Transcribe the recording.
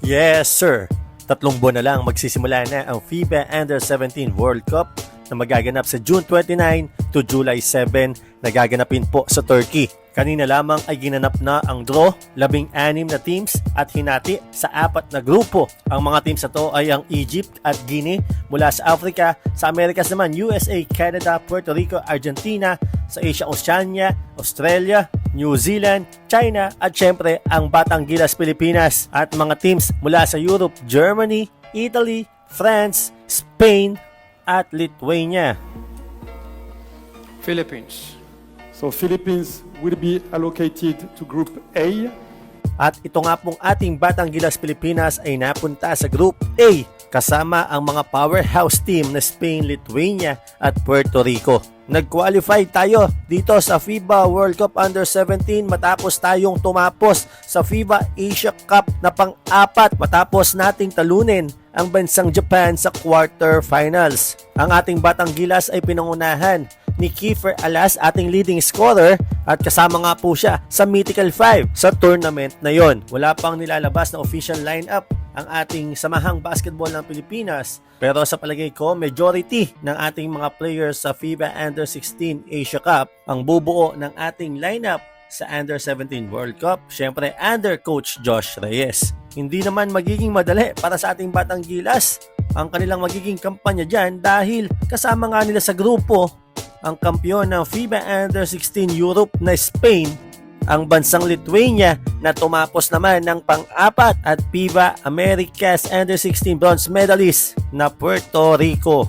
Yes, sir. 3 buwan na lang magsisimula na ang FIBA Under-17 World Cup na magaganap sa June 29 to July 7 na gaganapin po sa Turkey. Kanina lamang ay ginanap na ang draw, 16 na teams at hinati sa 4 na grupo. Ang mga teams na to ay ang Egypt at Guinea mula sa Africa, sa Americas naman USA, Canada, Puerto Rico, Argentina, sa Asia, Oceania, Australia, New Zealand, China at syempre ang Batang Gilas Pilipinas at mga teams mula sa Europe, Germany, Italy, France, Spain at Lithuania. Philippines. So Philippines will be allocated to Group A. At ito nga pong ating Batang Gilas Pilipinas ay napunta sa Group A kasama ang mga powerhouse team na Spain, Lithuania at Puerto Rico. Nag-qualify tayo dito sa FIBA World Cup Under-17 matapos tayong tumapos sa FIBA Asia Cup na pang-4 matapos nating talunin ang bansang Japan sa quarterfinals. Ang ating Batang Gilas ay pinangunahan ni Kiefer Alas, ating leading scorer, at kasama nga po siya sa Mythical 5 sa tournament na yon. Wala pang nilalabas na official lineup ang ating samahang basketball ng Pilipinas, pero sa palagay ko, majority ng ating mga players sa FIBA Under-16 Asia Cup ang bubuo ng ating lineup sa Under-17 World Cup, syempre under Coach Josh Reyes. Hindi naman magiging madali para sa ating Batang Gilas ang kanilang magiging kampanya dyan dahil kasama nga nila sa grupo ang kampyon ng FIBA Under-16 Europe na Spain, ang bansang Lithuania na tumapos naman ng pang-4 at FIBA Americas Under-16 bronze medalist na Puerto Rico.